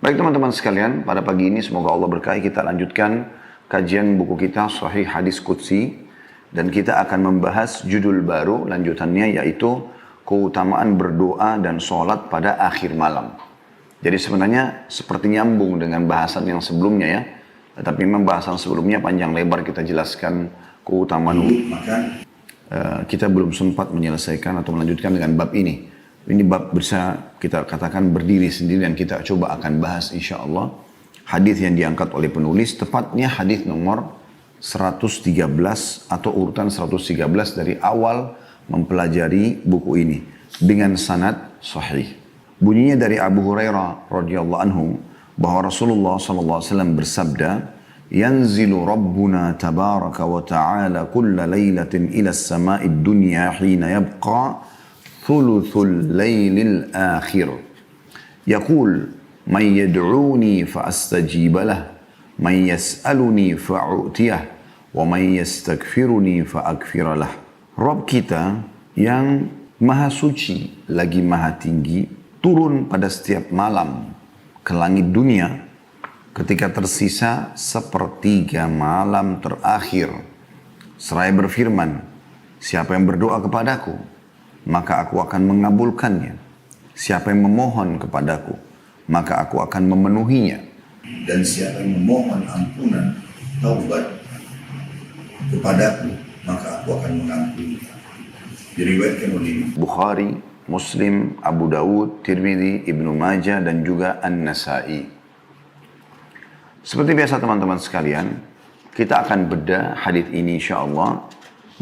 Baik teman-teman sekalian, pada pagi ini semoga Allah berkahi kita lanjutkan kajian buku kita Sahih Hadis Qudsi. Dan kita akan membahas judul baru lanjutannya yaitu keutamaan berdoa dan sholat pada akhir malam. Jadi sebenarnya seperti nyambung dengan bahasan yang sebelumnya ya. Tetapi memang bahasan sebelumnya panjang lebar kita jelaskan keutamaan. Maka kita belum sempat menyelesaikan atau melanjutkan dengan bab ini. Ini bab bisa kita katakan berdiri sendiri dan kita coba akan bahas insya Allah. Hadis yang diangkat oleh penulis tepatnya hadis nomor 113 atau urutan 113 dari awal mempelajari buku ini dengan sanad sahih. Bunyinya dari Abu Hurairah radhiyallahu anhu bahwa Rasulullah sallallahu alaihi wasallam bersabda, "Yanzilu Rabbuna tabaraka wa ta'ala kulla lailatin ila as-sama'id dunya hina yabqa thuluthul lailil akhir. Yaqul man yad'uni fa astajib lah, man yas'aluni fa u'tiyah, wa man yastaghfiruni fa aghfir lah." Rabb kita yang maha suci lagi maha tinggi turun pada setiap malam ke langit dunia ketika tersisa sepertiga malam terakhir. Seraya berfirman, "Siapa yang berdoa kepadaku, maka aku akan mengabulkannya. Siapa yang memohon kepadaku, maka aku akan memenuhinya. Dan siapa yang memohon ampunan, taubat kepadaku, maka aku akan mengampuni." Diriwayatkan oleh Bukhari, Muslim, Abu Dawud, Tirmidzi, Ibnu Majah, dan juga An-Nasai. Seperti biasa teman-teman sekalian, kita akan bedah hadis ini insyaAllah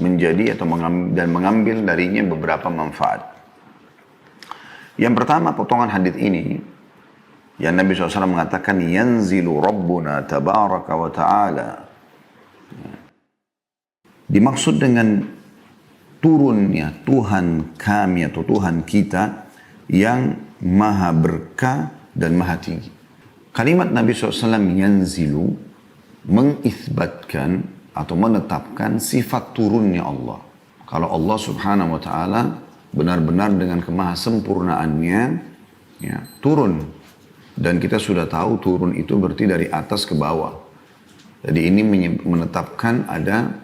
menjadi atau mengambil darinya beberapa manfaat. Yang pertama, potongan hadis ini yang Nabi SAW mengatakan yanzilu Rabbuna tabaraka wa ta'ala. Dimaksud dengan turunnya Tuhan kami atau Tuhan kita yang maha berkah dan maha tinggi. Kalimat Nabi SAW yanzilu mengisbatkan atau menetapkan sifat turunnya Allah. Kalau Allah subhanahu wa ta'ala benar-benar dengan kemahasempurnaannya ya, turun. Dan kita sudah tahu turun itu berarti dari atas ke bawah. Jadi ini menetapkan ada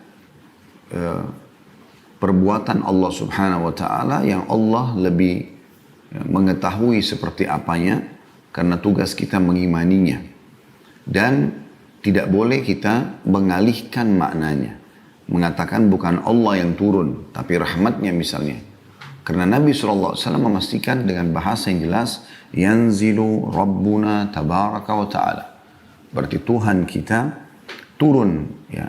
perbuatan Allah subhanahu wa ta'ala yang Allah lebih mengetahui seperti apanya karena tugas kita mengimaninya. Dan tidak boleh kita mengalihkan maknanya. Mengatakan bukan Allah yang turun, tapi rahmatnya misalnya. Karena Nabi SAW memastikan dengan bahasa yang jelas, yanzilu Rabbuna tabaraka wa ta'ala. Berarti Tuhan kita turun, ya,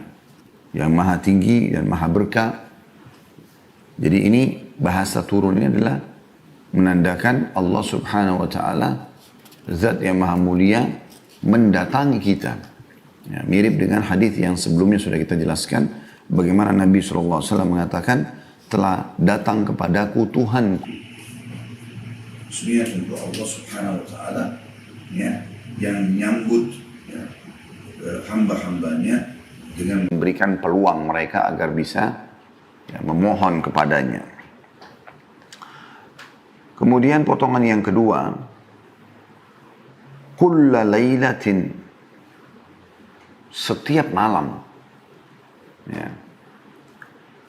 yang maha tinggi dan maha berkah. Jadi ini bahasa turun ini adalah menandakan Allah subhanahu wa ta'ala, zat yang maha mulia, mendatangi kita. Ya, mirip dengan hadis yang sebelumnya sudah kita jelaskan bagaimana Nabi SAW mengatakan telah datang kepadaku Tuhanku. Sebenarnya tentu Allah Subhanahu Wa Taala ya, yang menyambut ya, hamba-hambanya dengan memberikan peluang mereka agar bisa ya, memohon kepadanya. Kemudian potongan yang kedua, kulla lailatin, setiap malam. Ya.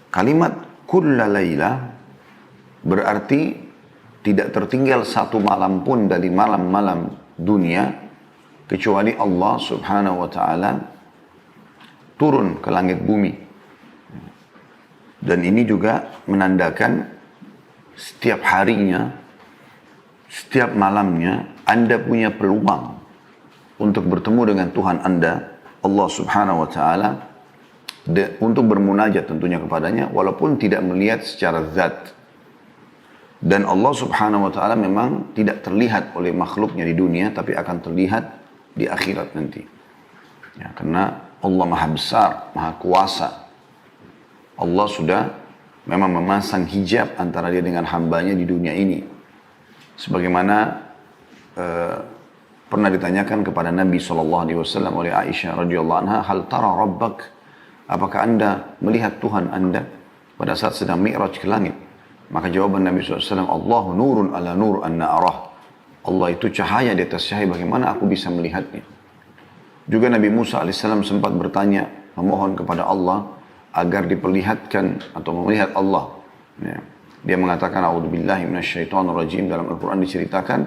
Kalimat kulla laila berarti tidak tertinggal satu malam pun dari malam-malam dunia kecuali Allah subhanahu wa ta'ala turun ke langit bumi. Dan ini juga menandakan setiap harinya, setiap malamnya Anda punya peluang untuk bertemu dengan Tuhan Anda, Allah subhanahu wa ta'ala, untuk bermunajat tentunya kepadanya walaupun tidak melihat secara zat. Dan Allah subhanahu wa ta'ala memang tidak terlihat oleh makhluknya di dunia, tapi akan terlihat di akhirat nanti ya, karena Allah maha besar, maha kuasa. Allah sudah memang memasang hijab antara dia dengan hambanya di dunia ini, sebagaimana pernah ditanyakan kepada Nabi SAW oleh Aisyah radhiyallahu anha, hal tara rabbak, apakah anda melihat Tuhan anda pada saat sedang mi'raj ke langit? Maka jawaban Nabi SAW, Allahu nurun ala nur anna arah. Allah itu cahaya di atas cahaya, bagaimana aku bisa melihatnya? Juga Nabi Musa alaihissalam sempat bertanya, memohon kepada Allah agar diperlihatkan atau melihat Allah. Ya. Dia mengatakan, A'udzubillahi minasyaitonirrajim, dalam Al-Quran diceritakan,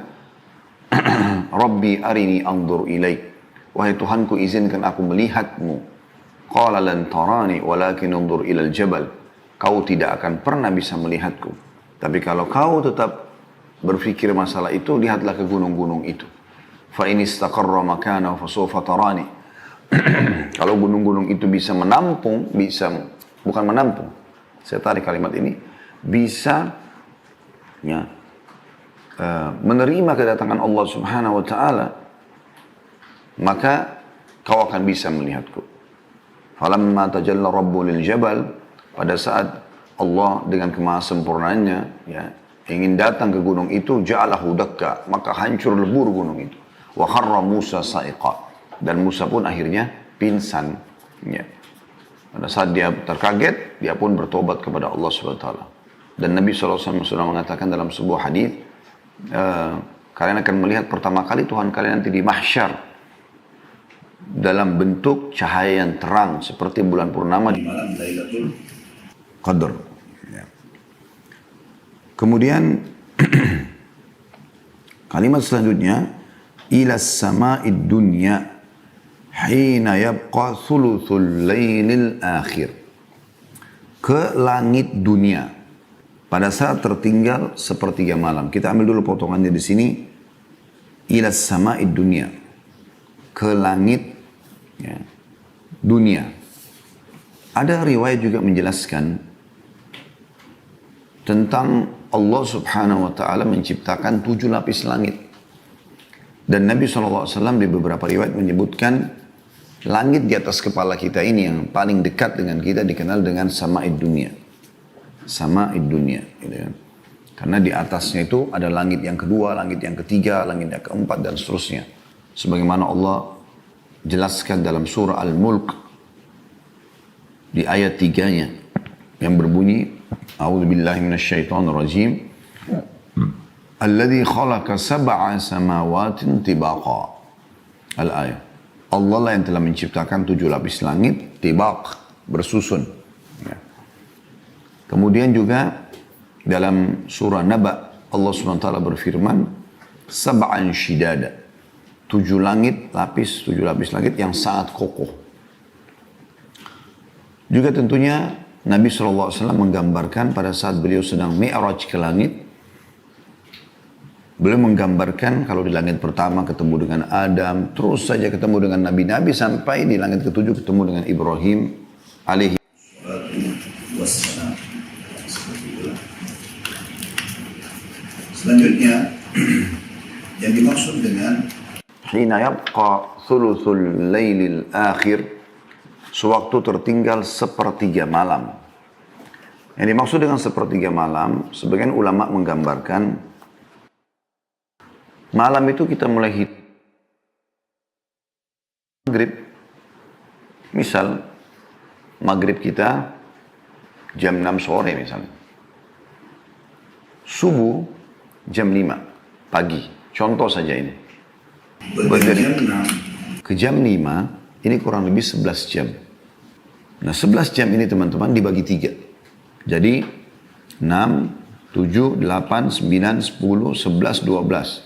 Rabbi arini anzur ilaik. Wahai Tuhanku, izinkan aku melihatmu. Qala lan tarani walakin anzur ilal jabal. Kau tidak akan pernah bisa melihatku. Tapi kalau kau tetap berpikir masalah itu, lihatlah ke gunung-gunung itu. Fa in istaqarra makanahu fasawfa tarani. Kalau gunung-gunung itu bisa menampung, bukan menampung. Saya tarik kalimat ini, bisa ya, menerima kedatangan Allah Subhanahu wa taala, maka kau akan bisa melihatku. Falamma tajalla rabbu lil jabal, pada saat Allah dengan kemahasempurnaannya ya, ingin datang ke gunung itu, ja'alahu dakka, maka hancur lebur gunung itu. Wa kharra Musa sa'iqa, dan Musa pun akhirnya pingsan. Ya. Pada saat dia terkaget, dia pun bertobat kepada Allah Subhanahu wa taala. Dan Nabi SAW sudah mengatakan dalam sebuah hadis, kalian akan melihat pertama kali Tuhan kalian nanti di mahsyar dalam bentuk cahaya yang terang seperti bulan purnama di malam Lailatul Qadar. Ya. Kemudian kalimat selanjutnya, ila sama'id dunya hina yabqa thuluthul lailil akhir, ke langit dunia pada saat tertinggal sepertiga malam. Kita ambil dulu potongannya di sini, ila sama'id dunya, ke langit ya, dunia. Ada riwayat juga menjelaskan tentang Allah Subhanahu wa taala menciptakan 7 lapis langit. Dan Nabi SAW di beberapa riwayat menyebutkan langit di atas kepala kita ini yang paling dekat dengan kita dikenal dengan sama'id dunia. Sama'id dunia. Gitu kan. Karena di atasnya itu ada langit yang kedua, langit yang ketiga, langit yang keempat, dan seterusnya. Sebagaimana Allah jelaskan dalam surah Al-Mulk di ayat 3-nya yang berbunyi, A'udzubillahi minasyaitonirrajim. Alladzi khalaqa sab'a samawatin tibaqa. Al-ayat. Allah lah yang telah menciptakan 7 lapis langit tibaq, bersusun. Ya. Kemudian juga dalam surah Naba Allah SWT berfirman, sab'an shidada. 7 lapis langit yang sangat kokoh. Juga tentunya Nabi SAW menggambarkan pada saat beliau sedang mi'raj ke langit, beliau menggambarkan kalau di langit pertama ketemu dengan Adam, terus saja ketemu dengan nabi-nabi sampai di langit ketujuh ketemu dengan Ibrahim alaihi wassalam. Selanjutnya yang dimaksud dengan hina yabqa thuluthul lailil akhir, sewaktu tertinggal sepertiga malam. Yang dimaksud dengan sepertiga malam, sebagian ulama menggambarkan malam itu kita mulai hitung maghrib. Misal maghrib kita jam 6 sore misalnya. Subuh jam 5 pagi. Contoh saja ini. Dari ke jam 5 ini kurang lebih 11 jam. Nah 11 jam ini teman-teman dibagi 3. Jadi 6, 7, 8, 9, 10, 11, 12.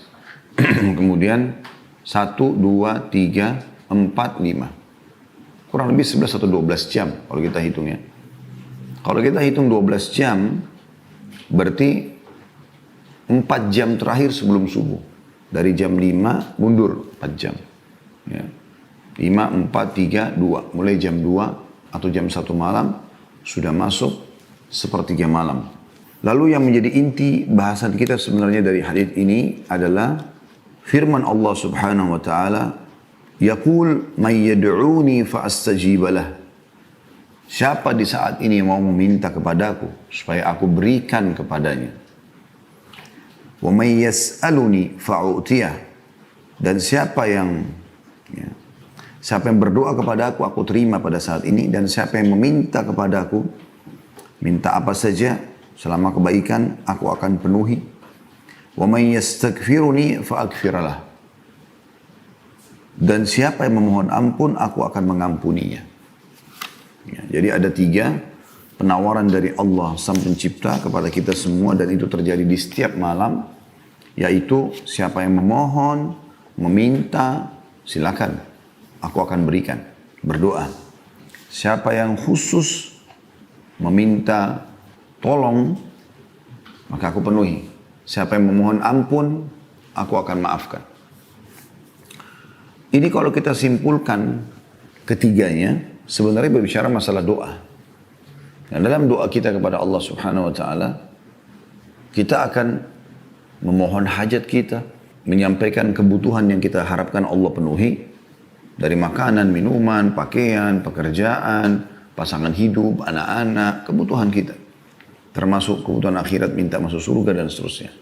Kemudian 1, 2, 3, 4, 5. Kurang lebih 11 atau 12 jam kalau kita hitungnya. Kalau kita hitung 12 jam, berarti 4 jam terakhir sebelum subuh. Dari jam 5 mundur 4 jam. Ya. 5, 4, 3, 2. Mulai jam 2 atau jam 1 malam sudah masuk sepertiga malam. Lalu yang menjadi inti bahasan kita sebenarnya dari hadis ini adalah firman Allah Subhanahu wa taala, yaqul may yad'uni fa astajibalah. Siapa di saat ini mau meminta kepadaku supaya aku berikan kepadanya. Wa may yas'aluni fa'utiyah. Dan siapa yang berdoa kepada aku terima pada saat ini. Dan siapa yang meminta kepada aku, minta apa saja selama kebaikan, aku akan penuhi. Wa man yastaghfiruni fa'aghfiralah. Dan siapa yang memohon ampun, aku akan mengampuninya. Ya, jadi ada 3 penawaran dari Allah Sang Pencipta kepada kita semua, dan itu terjadi di setiap malam, yaitu siapa yang memohon, meminta, silakan, aku akan berikan. Berdoa. Siapa yang khusus meminta tolong, maka aku penuhi. Siapa yang memohon ampun, aku akan maafkan. Ini kalau kita simpulkan ketiganya, sebenarnya berbicara masalah doa. Dan dalam doa kita kepada Allah Subhanahu wa Ta'ala, kita akan memohon hajat kita, menyampaikan kebutuhan yang kita harapkan Allah penuhi, dari makanan, minuman, pakaian, pekerjaan, pasangan hidup, anak-anak, kebutuhan kita. Termasuk kebutuhan akhirat, minta masuk surga dan seterusnya.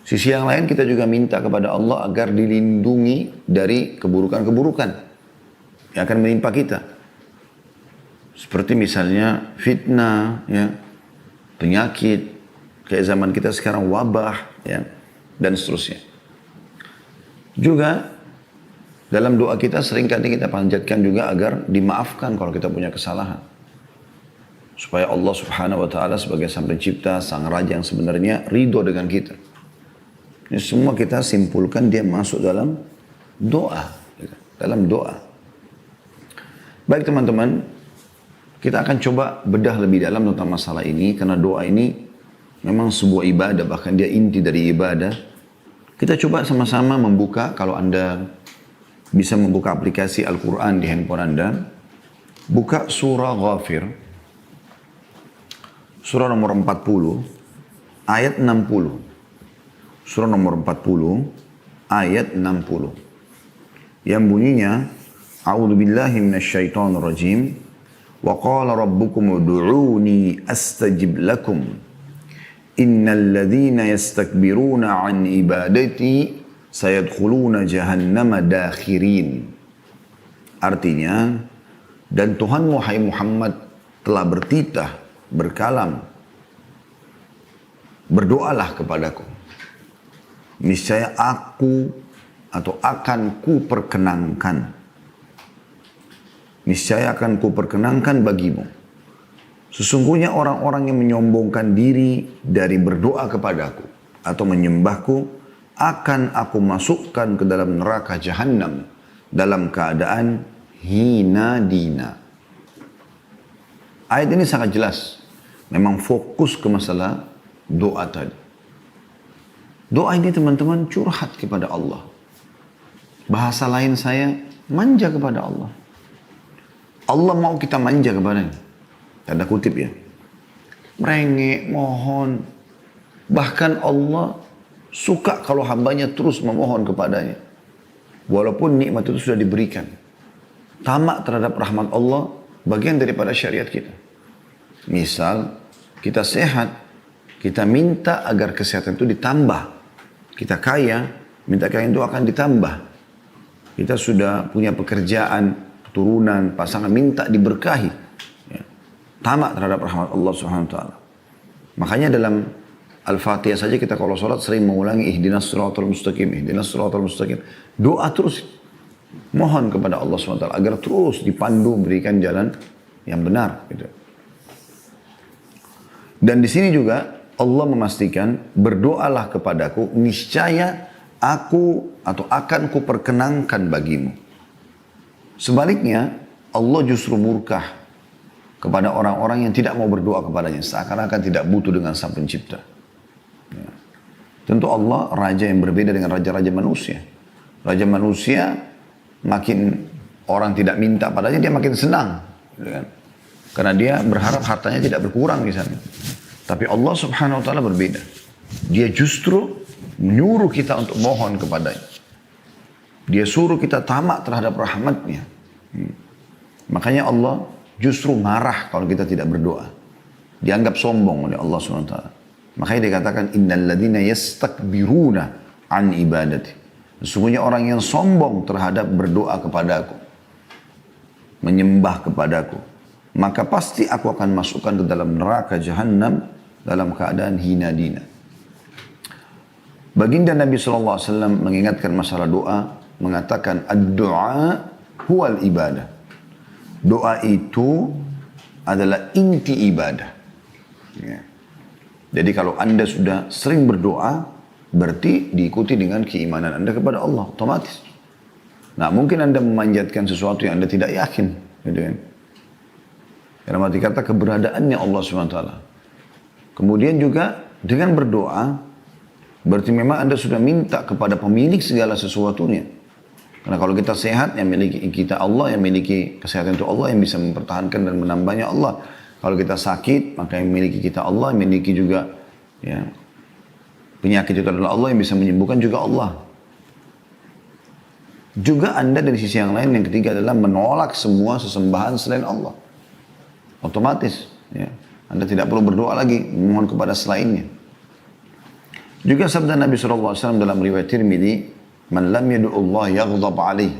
Sisi yang lain kita juga minta kepada Allah agar dilindungi dari keburukan-keburukan yang akan menimpa kita. Seperti misalnya fitnah, ya, penyakit, kayak zaman kita sekarang wabah, ya, dan seterusnya. Juga dalam doa kita seringkali kita panjatkan juga agar dimaafkan kalau kita punya kesalahan. Supaya Allah Subhanahu wa Ta'ala sebagai Sang Pencipta, Sang Raja yang sebenarnya ridho dengan kita. Ini semua kita simpulkan dia masuk dalam doa. Dalam doa. Baik teman-teman, kita akan coba bedah lebih dalam tentang masalah ini. Karena doa ini memang sebuah ibadah, bahkan dia inti dari ibadah. Kita coba sama-sama membuka, kalau Anda bisa membuka aplikasi Al-Quran di handphone Anda. Buka surah Ghafir. Surah nomor 40, ayat 60. Surah nomor 40, ayat 60. Yang bunyinya, A'udzubillahi minasyaitonirrajim. Wa qala rabbukum ud'uni astajib lakum. Innal ladzina yastakbiruna an ibadati sayadkhuluna jahannama dakhirin. Artinya, dan Tuhanmu hai Muhammad telah bertitah, berkalam, berdoalah kepadaku. Niscaya aku atau akan ku perkenankan. Niscaya akan ku perkenankan bagimu. Sesungguhnya orang-orang yang menyombongkan diri dari berdoa kepadaku atau menyembahku, akan aku masukkan ke dalam neraka Jahannam dalam keadaan hina dina. Ayat ini sangat jelas. Memang fokus ke masalah doa tadi. Doa ini teman-teman curhat kepada Allah. Bahasa lain saya, manja kepada Allah. Allah mau kita manja kepadanya. Tanda kutip ya. Merengek, mohon. Bahkan Allah suka kalau hambanya terus memohon kepadanya. Walaupun nikmat itu sudah diberikan. Tamak terhadap rahmat Allah, bagian daripada syariat kita. Misal, kita sehat, kita minta agar kesehatan itu ditambah. Kita kaya, minta kaya itu akan ditambah. Kita sudah punya pekerjaan, keturunan, pasangan, minta diberkahi. Ya. Tamak terhadap rahmat Allah Subhanahu wa Ta'ala. Makanya dalam Al-Fatihah saja kita kalau sholat sering mengulangi ihdinas siratal mustaqim, ihdinas siratal mustaqim. Doa terus. Mohon kepada Allah Subhanahu wa Ta'ala agar terus dipandu, berikan jalan yang benar. Gitu. Dan di sini juga Allah memastikan, berdoalah kepadaku, niscaya aku atau akan kuperkenankan bagimu. Sebaliknya, Allah justru murkah kepada orang-orang yang tidak mau berdoa kepadanya, seakan-akan tidak butuh dengan Sang Pencipta. Ya. Tentu Allah raja yang berbeda dengan raja-raja manusia. Raja manusia, makin orang tidak minta padanya, dia makin senang. Gitu kan? Karena dia berharap hartanya tidak berkurang di sana. Tapi Allah Subhanahu wa Ta'ala berbeda. Dia justru menyuruh kita untuk mohon kepadanya. Dia suruh kita tamak terhadap rahmatnya. Makanya Allah justru marah kalau kita tidak berdoa. Dianggap sombong oleh Allah Subhanahu wa Ta'ala. Makanya dikatakan, innal ladzina yastakbiruna an ibadati. Sesungguhnya orang yang sombong terhadap berdoa kepadaku, menyembah kepadaku, maka pasti aku akan masukkan ke dalam neraka Jahannam dalam keadaan hina dina. Baginda Nabi SAW mengingatkan masalah doa, mengatakan ad-du'a huwal ibadah. Doa itu adalah inti ibadah. Ya. Jadi kalau Anda sudah sering berdoa, berarti diikuti dengan keimanan Anda kepada Allah, otomatis. Nah, mungkin Anda memanjatkan sesuatu yang Anda tidak yakin, gitu kan? Dalam arti kata keberadaannya Allah SWT. Kemudian juga dengan berdoa, berarti memang Anda sudah minta kepada pemilik segala sesuatunya. Karena kalau kita sehat, yang miliki kita Allah, yang miliki kesehatan itu Allah, yang bisa mempertahankan dan menambahnya Allah. Kalau kita sakit, maka yang miliki kita Allah, yang miliki juga ya, penyakit itu adalah Allah, yang bisa menyembuhkan juga Allah. Juga Anda dari sisi yang lain, yang ketiga adalah menolak semua sesembahan selain Allah. Otomatis, ya. Anda tidak perlu berdoa lagi, memohon kepada selainnya. Juga sabda Nabi SAW dalam riwayat Tirmidzi, "Man lam yad'ullah yaghdab alaih."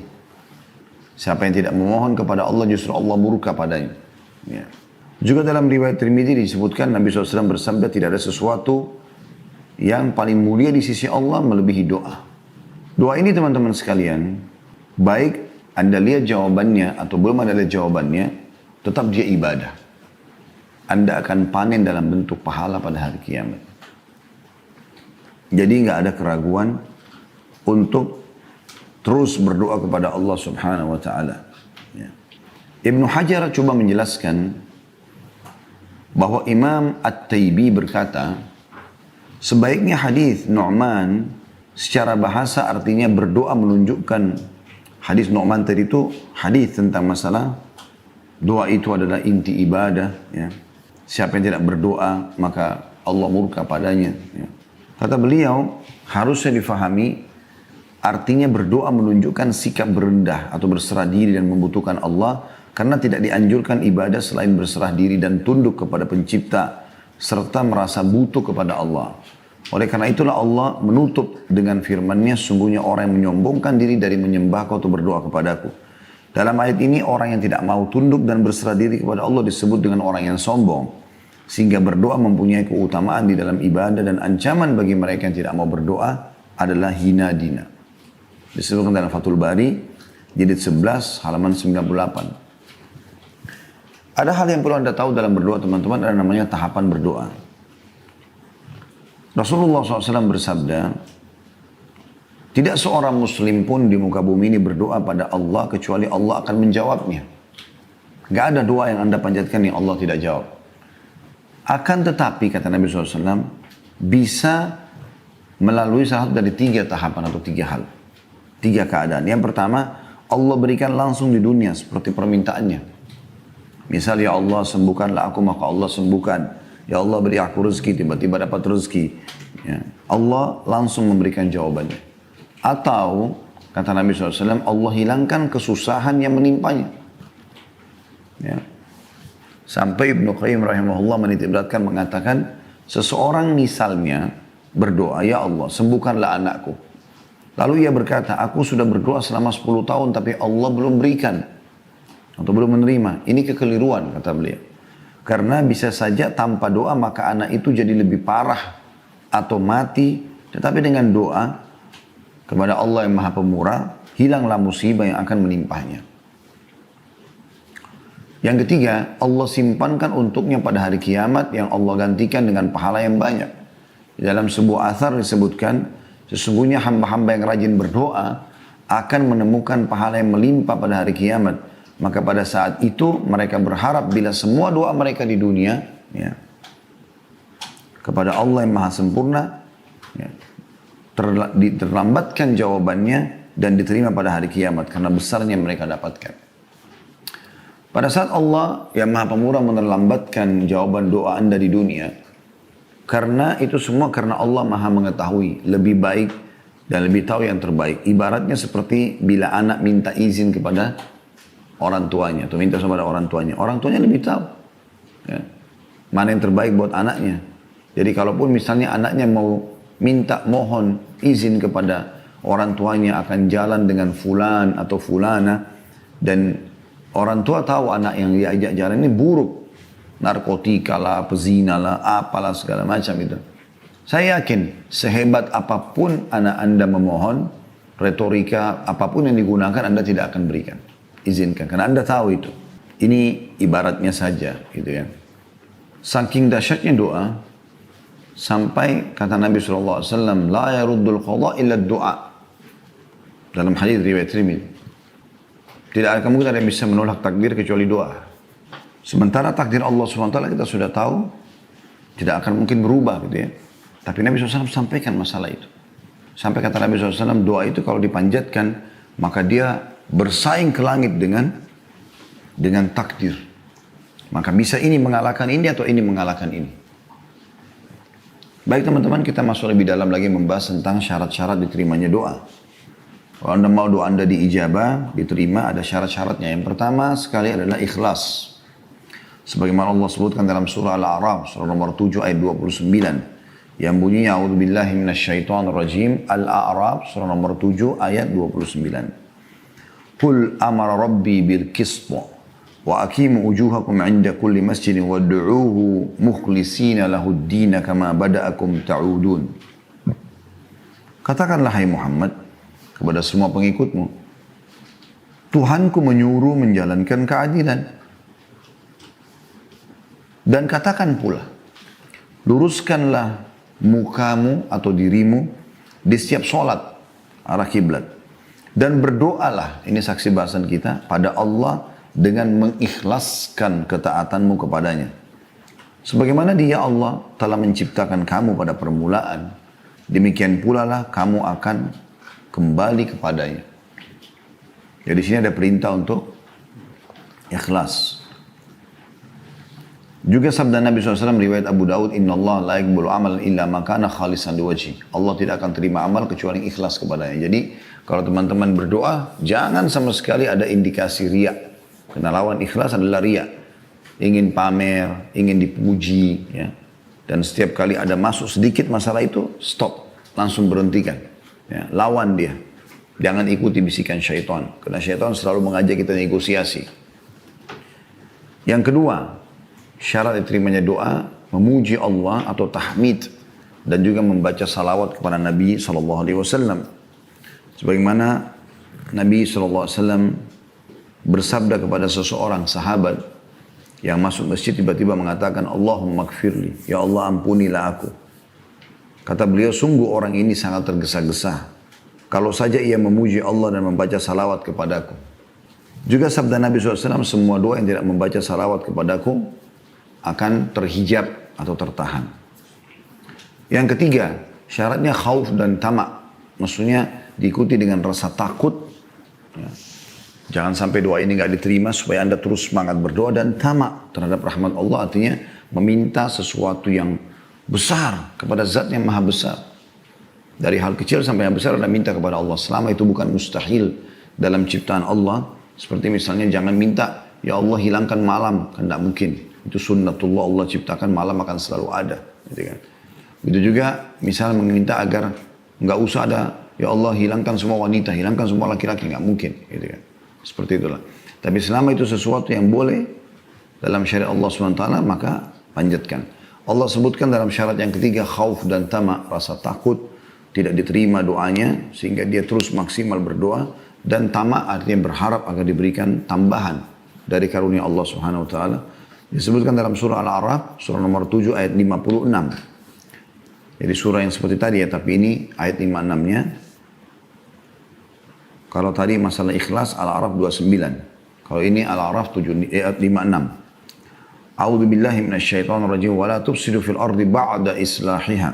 Siapa yang tidak memohon kepada Allah, justru Allah murka padanya. Ya. Juga dalam riwayat Tirmidzi disebutkan Nabi SAW bersabda, tidak ada sesuatu yang paling mulia di sisi Allah melebihi doa. Doa ini teman-teman sekalian, baik Anda lihat jawabannya atau belum Anda lihat jawabannya, tetap dia ibadah. Anda akan panen dalam bentuk pahala pada hari kiamat. Jadi nggak ada keraguan untuk terus berdoa kepada Allah Subhanahu wa taala. Ya. Ibnu Hajar coba menjelaskan bahwa Imam At-Taibi berkata, sebaiknya hadis Nu'man secara bahasa artinya berdoa menunjukkan hadis Nu'man tadi itu hadis tentang masalah doa itu adalah inti ibadah. Ya. Siapa yang tidak berdoa maka Allah murka padanya. Ya. Kata beliau, harusnya difahami artinya berdoa menunjukkan sikap berendah atau berserah diri dan membutuhkan Allah, karena tidak dianjurkan ibadah selain berserah diri dan tunduk kepada pencipta serta merasa butuh kepada Allah. Oleh karena itulah Allah menutup dengan firman-Nya, sungguhnya orang yang menyombongkan diri dari menyembahku atau berdoa kepadaku. Dalam ayat ini orang yang tidak mau tunduk dan berserah diri kepada Allah disebut dengan orang yang sombong. Sehingga berdoa mempunyai keutamaan di dalam ibadah, dan ancaman bagi mereka yang tidak mau berdoa adalah hina dina. Disebutkan dalam Fathul Bari, jilid 11, halaman 98. Ada hal yang perlu Anda tahu dalam berdoa teman-teman, ada namanya tahapan berdoa. Rasulullah SAW bersabda, tidak seorang muslim pun di muka bumi ini berdoa pada Allah kecuali Allah akan menjawabnya. Gak ada doa yang Anda panjatkan yang Allah tidak jawab. Akan tetapi, kata Nabi SAW, bisa melalui salah satu dari 3 tahapan atau 3 hal. 3 keadaan. Yang pertama, Allah berikan langsung di dunia seperti permintaannya. Misal, ya Allah sembuhkanlah aku, maka Allah sembuhkan. Ya Allah beri aku rezeki, tiba-tiba dapat rezeki. Ya. Allah langsung memberikan jawabannya. Atau, kata Nabi SAW, Allah hilangkan kesusahan yang menimpanya. Ya. Sampai Ibnu Qayyim rahimahullah menitikberatkan mengatakan, seseorang misalnya berdoa, ya Allah sembuhkanlah anakku. Lalu ia berkata, aku sudah berdoa selama 10 tahun tapi Allah belum berikan atau belum menerima. Ini kekeliruan, kata beliau. Karena bisa saja tanpa doa maka anak itu jadi lebih parah atau mati. Tetapi dengan doa kepada Allah yang Maha Pemurah, hilanglah musibah yang akan menimpahnya. Yang ketiga, Allah simpankan untuknya pada hari kiamat yang Allah gantikan dengan pahala yang banyak. Di dalam sebuah athar disebutkan, sesungguhnya hamba-hamba yang rajin berdoa akan menemukan pahala yang melimpah pada hari kiamat. Maka pada saat itu mereka berharap bila semua doa mereka di dunia ya, kepada Allah yang Maha Sempurna ya, terlambatkan jawabannya dan diterima pada hari kiamat karena besarnya mereka dapatkan. Pada saat Allah yang Maha Pemurah menerlambatkan jawaban doa Anda di dunia, karena itu semua karena Allah Maha mengetahui lebih baik dan lebih tahu yang terbaik. Ibaratnya seperti bila anak minta izin kepada orang tuanya atau minta kepada orang tuanya lebih tahu ya, mana yang terbaik buat anaknya. Jadi kalaupun misalnya anaknya mau minta mohon izin kepada orang tuanya akan jalan dengan fulan atau fulana, dan orang tua tahu anak yang diajak jalan ini buruk, narkotika lah, pezina lah, apalah segala macam itu. Saya yakin sehebat apapun anak Anda memohon, retorika apapun yang digunakan Anda tidak akan berikan. Izinkan, karena Anda tahu itu. Ini ibaratnya saja, gitu ya. Saking dahsyatnya doa, sampai kata Nabi SAW, la yaruddul qadha illa doa. Dalam hadis riwayat Tirmidzi. Tidak akan mungkin ada yang bisa menolak takdir kecuali doa. Sementara takdir Allah SWT kita sudah tahu, tidak akan mungkin berubah, gitu ya. Tapi Nabi SAW sampaikan masalah itu. Sampai kata Nabi SAW, doa itu kalau dipanjatkan, maka dia bersaing ke langit dengan takdir. Maka bisa ini mengalahkan ini atau ini mengalahkan ini. Baik teman-teman, kita masuk lebih dalam lagi membahas tentang syarat-syarat diterimanya doa. Kalau Anda mau doa Anda diijabah, diterima, ada syarat-syaratnya. Yang pertama sekali adalah ikhlas. Sebagaimana Allah sebutkan dalam surah Al-A'raf, surah nomor 7 ayat 29. Yang bunyinya, A'udzubillahi minasyaitonirrajim, Al-A'raf, surah nomor 7 ayat 29. Qul amara rabbi bil qisṭa wa aqimu wujuhakum 'inda kulli masjidin wad'uuhu mukhlishina lahu ad-din kama bada'akum ta'udun. Katakanlah hai Muhammad kepada semua pengikutmu, Tuhanku menyuruh menjalankan keadilan. Dan katakan pula, luruskanlah mukamu atau dirimu di setiap sholat arah kiblat. Dan berdoalah, ini saksi bahasan kita, pada Allah dengan mengikhlaskan ketaatanmu kepadanya. Sebagaimana dia Allah telah menciptakan kamu pada permulaan, demikian pula lah kamu akan kembali kepadanya. Jadi sini ada perintah untuk ikhlas. Juga sabda Nabi SAW riwayat Abu Daud, Inna Allah la yaqbalu amalan illa ma kana khalisan liwajhi. Allah tidak akan terima amal kecuali ikhlas kepadanya. Jadi kalau teman-teman berdoa, jangan sama sekali ada indikasi riak. Karena lawan ikhlas adalah riak. Ingin pamer, ingin dipuji. Ya. Dan setiap kali ada masuk sedikit masalah itu, stop. Langsung berhentikan. Ya. Lawan dia. Jangan ikuti bisikan syaitan. Karena syaitan selalu mengajak kita negosiasi. Yang kedua, syarat diterimanya doa, memuji Allah atau tahmid. Dan juga membaca salawat kepada Nabi SAW. Sebagaimana Nabi SAW bersabda kepada seseorang sahabat yang masuk masjid tiba-tiba mengatakan, Allahumma gfirli, ya Allah ampunilah aku. Kata beliau, sungguh orang ini sangat tergesa-gesa. Kalau saja ia memuji Allah dan membaca salawat kepadaku. Juga sabda Nabi SAW, semua doa yang tidak membaca salawat kepadaku akan terhijab atau tertahan. Yang ketiga, syaratnya khauf dan tamak. Maksudnya diikuti dengan rasa takut. Ya. Jangan sampai doa ini nggak diterima supaya Anda terus semangat berdoa dan tamak terhadap rahmat Allah. Artinya meminta sesuatu yang besar kepada zat yang maha besar. Dari hal kecil sampai yang besar Anda minta kepada Allah. Selama itu bukan mustahil dalam ciptaan Allah. Seperti misalnya jangan minta, ya Allah hilangkan malam. Kan tidak mungkin. Itu sunnatullah, Allah ciptakan malam akan selalu ada. Gitu kan. Begitu juga misalnya meminta agar nggak usah ada, ya Allah hilangkan semua wanita, hilangkan semua laki-laki, nggak mungkin, gitu kan. Seperti itulah. Tapi selama itu sesuatu yang boleh dalam syariat Allah SWT, maka panjatkan. Allah sebutkan dalam syarat yang ketiga, khauf dan tamak, rasa takut, tidak diterima doanya, sehingga dia terus maksimal berdoa, dan tamak artinya berharap agar diberikan tambahan dari karunia Allah SWT. Disebutkan dalam surah Al-A'raf, surah nomor 7 ayat 56. Jadi surah yang seperti tadi ya, tapi ini ayat 56-nya. Kalau tadi masalah ikhlas Al-A'raf 29. Kalau ini Al-A'raf 56. A'udzu billahi minasyaitonir rajim wa la tufsidu fil ardi ba'da islahiha.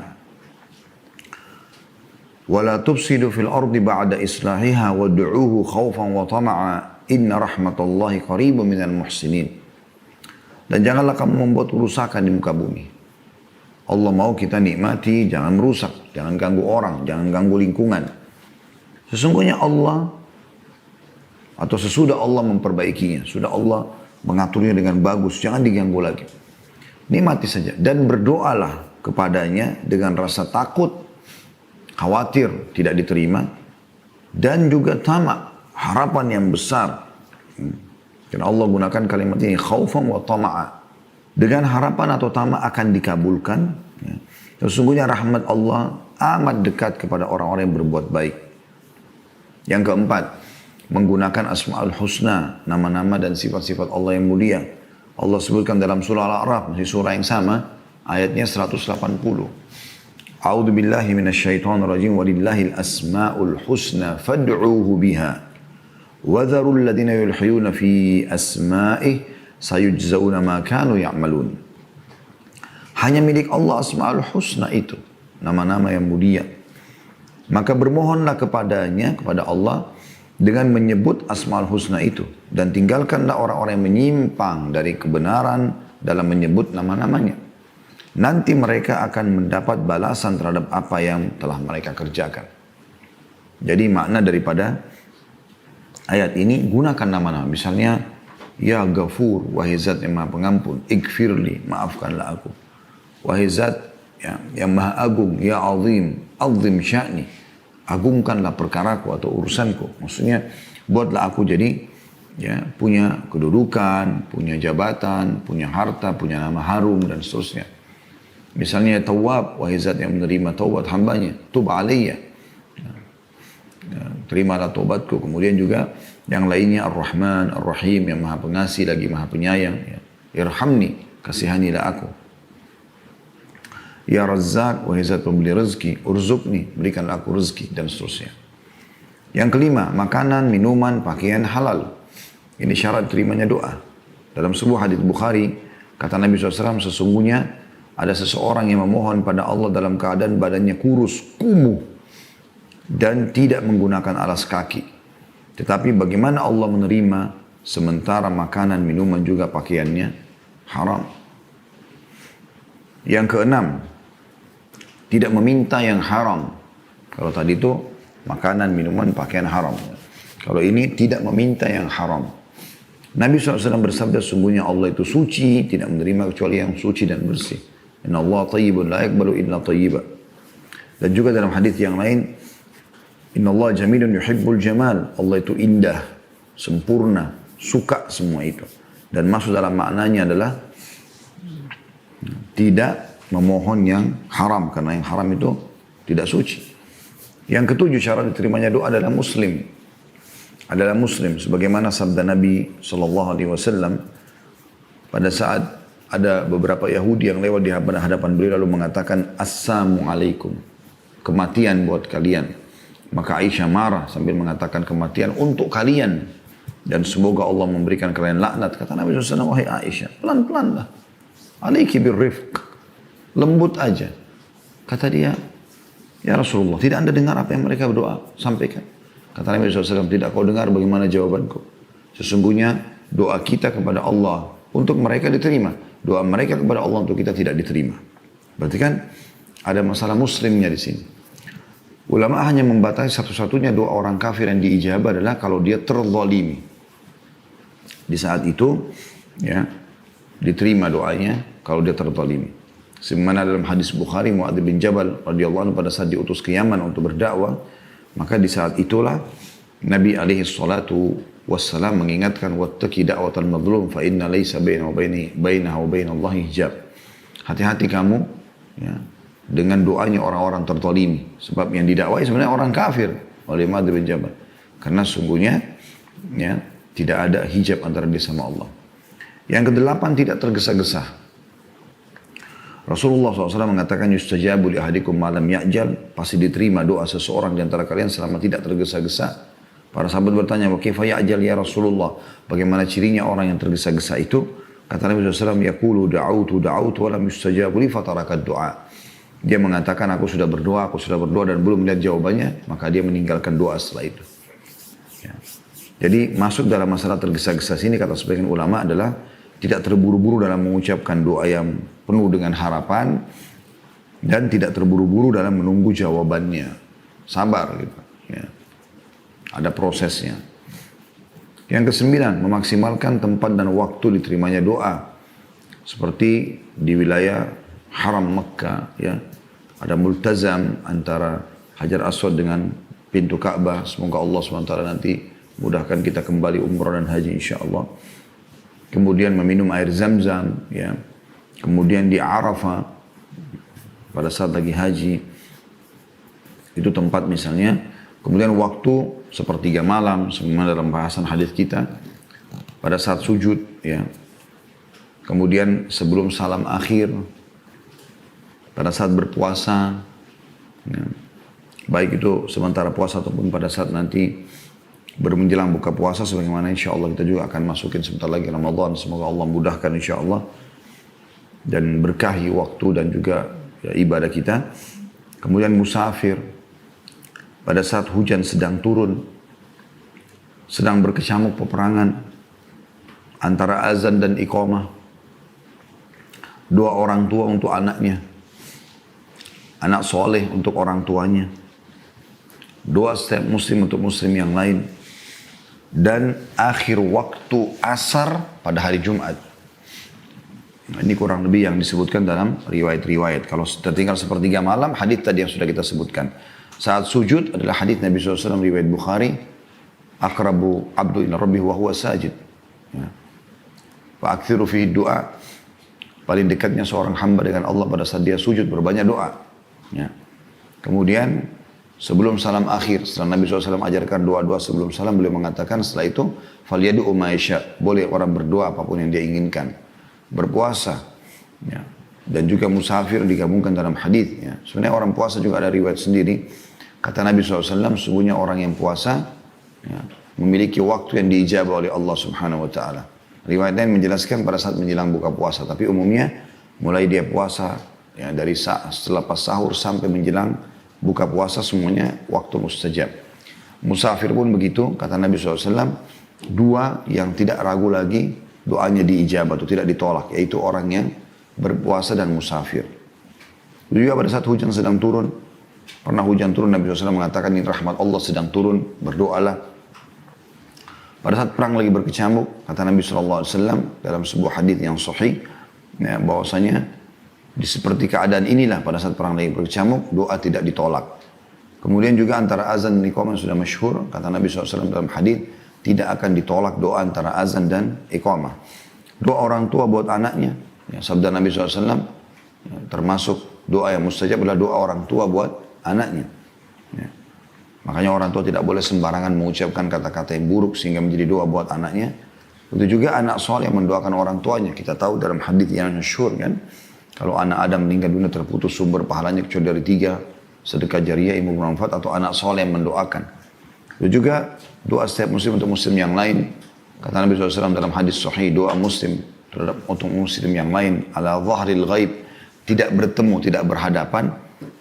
Wa la tufsidu fil ardi ba'da islahiha wad'uuhu khaufan wa tama'a inna rahmatallahi qaribun minal muhsinin. Dan janganlah kamu membuat kerusakan di muka bumi. Allah mau kita nikmati, jangan merusak, jangan ganggu orang, jangan ganggu lingkungan. Sesungguhnya Allah, atau sesudah Allah memperbaikinya, sudah Allah mengaturnya dengan bagus, jangan diganggu lagi. Nikmati saja, dan berdoalah kepadanya dengan rasa takut, khawatir tidak diterima, dan juga tamak, harapan yang besar. Karena Allah gunakan kalimat ini, khaufan wa tama'a. Dengan harapan atau tamak akan dikabulkan Ya. Sesungguhnya rahmat Allah amat dekat kepada orang-orang yang berbuat baik. Yang keempat, menggunakan asma'ul husna, nama-nama dan sifat-sifat Allah yang mulia. Allah sebutkan dalam surah Al-A'raf, masih surah yang sama, ayatnya 180. A'udzu billahi minasyaitonir rajim, walillahil asma'ul husna fad'uuhu biha. Wa dharul ladzina yulhiyuna fi asma'ihi sayujzauna ma kanu ya'malun. Hanya milik Allah asma'ul husna itu, nama-nama yang mulia. Maka bermohonlah kepadanya, kepada Allah, dengan menyebut asma'ul husna itu. Dan tinggalkanlah orang-orang yang menyimpang dari kebenaran dalam menyebut nama-namanya. Nanti mereka akan mendapat balasan terhadap apa yang telah mereka kerjakan. Jadi makna daripada ayat ini, gunakan nama-nama. Misalnya, Ya Ghafur, wahai zat yang maha pengampun, Ighfirli, maafkanlah aku. Wahai zat yang maha agung, Ya Azim, Azim sya'ni, agungkanlah perkaraku atau urusanku. Maksudnya, buatlah aku jadi punya kedudukan, punya jabatan, punya harta, punya nama harum, dan seterusnya. Misalnya Tawwab, wahai zat yang menerima taubat hambanya, tub alaiya, terimalah taubatku. Kemudian juga yang lainnya Ar-Rahman, Ar-Rahim, yang maha pengasih lagi maha penyayang. Irhamni, kasihanilah aku. Ya Razzaq, wahai zat pemberi rezeki, urzukni, berikanlah aku rezeki, dan seterusnya. Yang kelima, makanan, minuman, pakaian halal. Ini syarat terimanya doa. Dalam sebuah hadits Bukhari, kata Nabi SAW, sesungguhnya ada seseorang yang memohon pada Allah dalam keadaan badannya kurus, kumuh, dan tidak menggunakan alas kaki. Tetapi bagaimana Allah menerima sementara makanan, minuman, juga pakaiannya haram. Yang keenam, tidak meminta yang haram. Kalau tadi itu makanan, minuman, pakaian haram. Kalau ini tidak meminta yang haram. Nabi SAW bersabda, sungguhnya Allah itu suci, tidak menerima kecuali yang suci dan bersih. Inna Allah tayyibun la yakbalu illa tayyiba. Dan juga dalam hadis yang lain, Inna Allah jamilun yuhibbul jamal. Allah itu indah, sempurna, suka semua itu. Dan maksud dalam maknanya adalah tidak memohon yang haram, karena yang haram itu tidak suci. Yang ketujuh, syarat diterimanya doa adalah muslim. Adalah muslim, sebagaimana sabda Nabi SAW pada saat ada beberapa Yahudi yang lewat di hadapan beliau lalu mengatakan, Assalamualaikum, kematian buat kalian. Maka Aisyah marah sambil mengatakan, kematian untuk kalian, dan semoga Allah memberikan kalian laknat. Kata Nabi SAW, wahai Aisyah, pelan-pelan lah, alaiki birrifq, lembut aja. Kata dia, ya Rasulullah, tidak anda dengar apa yang mereka berdoa? Sampaikan. Kata Nabi SAW, tidak kau dengar bagaimana jawabanku? Sesungguhnya doa kita kepada Allah untuk mereka diterima. Doa mereka kepada Allah untuk kita tidak diterima. Berarti kan ada masalah muslimnya di sini. Ulama hanya membatasi satu-satunya doa orang kafir yang diijabah adalah kalau dia terzalimi. Di saat itu, ya, diterima doanya kalau dia terzalimi. Sebagaimana dalam hadis Bukhari, Mu'adz bin Jabal radhiyallahu anhu pada saat diutus ke Yaman untuk berdakwah, maka di saat itulah Nabi alaihi salatu wassalam mengingatkan, wattaqi da'watal madlum fa inna laysa bainahu wa bainallahi hijab. Hati-hati kamu, ya, dengan doanya orang-orang terzalimi. Sebab yang didakwai sebenarnya orang kafir oleh Mu'adz bin Jabal. Karena sungguhnya, ya, tidak ada hijab antara dia sama Allah. Yang kedelapan, tidak tergesa-gesa. Rasulullah SAW mengatakan, yustajabu li ahadikum malam ya'jal, pasti diterima doa seseorang di antara kalian selama tidak tergesa-gesa. Para sahabat bertanya, wa kaifa ya'jal ya Rasulullah, bagaimana cirinya orang yang tergesa-gesa itu? Kata Nabi SAW, yaqulu da'autu wa lam yustajabu li fatarakat doa. Dia mengatakan, aku sudah berdoa dan belum melihat jawabannya, maka dia meninggalkan doa setelah itu. Ya. Jadi masuk dalam masalah tergesa-gesa sini, kata sebagian ulama, adalah tidak terburu-buru dalam mengucapkan doa yang penuh dengan harapan, dan tidak terburu-buru dalam menunggu jawabannya. Sabar gitu. Ya. Ada prosesnya. Yang kesembilan, memaksimalkan tempat dan waktu diterimanya doa. Seperti di wilayah Haram Mekah, ya, ada multazam antara Hajar Aswad dengan pintu Ka'bah. Semoga Allah SWT nanti mudahkan kita kembali umrah dan haji insyaAllah. Kemudian meminum air Zam-Zam, ya. Kemudian di Arafah, pada saat lagi haji, itu tempat misalnya. Kemudian waktu sepertiga malam, sebagaimana dalam bahasan hadis kita, pada saat sujud, ya. Kemudian sebelum salam akhir, pada saat berpuasa, ya. Baik itu sementara puasa ataupun pada saat nanti menjelang buka puasa, sebagaimana insya Allah kita juga akan masukin sebentar lagi Ramadan. Semoga Allah mudahkan insya Allah dan berkahi waktu dan juga ya, ibadah kita. Kemudian musafir, pada saat hujan sedang turun, sedang berkecamuk peperangan antara azan dan iqamah, doa orang tua untuk anaknya, anak soleh untuk orang tuanya, doa setiap muslim untuk muslim yang lain, dan akhir waktu asar pada hari Jumat. Ini kurang lebih yang disebutkan dalam riwayat-riwayat. Kalau tertinggal sepertiga malam, hadis tadi yang sudah kita sebutkan. Saat sujud adalah hadis Nabi SAW riwayat Bukhari, akrabu abdu ila rabbih wa huwa sajid. Ya. Wa akthiru fihi doa. Paling dekatnya seorang hamba dengan Allah pada saat dia sujud, berbanyak doa. Ya. Kemudian sebelum salam akhir, setelah Nabi SAW ajarkan doa-doa sebelum salam, beliau mengatakan setelah itu, falyadu umaisya, boleh orang berdoa apapun yang dia inginkan. Berpuasa, ya. Dan juga musafir digabungkan dalam hadis. Ya. Sebenarnya orang puasa juga ada riwayat sendiri. Kata Nabi SAW, sesungguhnya orang yang puasa ya, memiliki waktu yang diijabah oleh Allah Subhanahu Wa Taala. Riwayat lain menjelaskan pada saat menjelang buka puasa, tapi umumnya mulai dia puasa ya, dari setelah pas sahur sampai menjelang buka puasa semuanya waktu mustajab. Musafir pun begitu, kata Nabi SAW, dua yang tidak ragu lagi doanya diijabah atau tidak ditolak, yaitu orang yang berpuasa dan musafir. Juga pada saat hujan sedang turun, pernah hujan turun, Nabi SAW mengatakan ini rahmat Allah sedang turun, berdoalah. Pada saat perang lagi berkecamuk, kata Nabi SAW dalam sebuah hadis yang sahih, ya, bahwasanya di seperti keadaan inilah pada saat perang lagi berkecamuk, doa tidak ditolak. Kemudian juga antara azan dan iqamah sudah masyhur, kata Nabi SAW dalam hadis, tidak akan ditolak doa antara azan dan iqamah. Doa orang tua buat anaknya, ya, sabda Nabi SAW, ya, termasuk doa yang mustajab adalah doa orang tua buat anaknya. Ya. Makanya orang tua tidak boleh sembarangan mengucapkan kata-kata yang buruk sehingga menjadi doa buat anaknya. Begitu juga anak soleh yang mendoakan orang tuanya. Kita tahu dalam hadis yang masyhur kan, kalau anak Adam meninggal dunia terputus sumber pahalanya kecuali dari tiga, sedekah jariyah, ilmu bermanfaat, atau anak soleh yang mendoakan. Itu juga doa setiap muslim untuk muslim yang lain. Kata Nabi SAW dalam hadis sahih, doa muslim terhadap untuk muslim yang lain ala zahril ghaib, tidak bertemu, tidak berhadapan,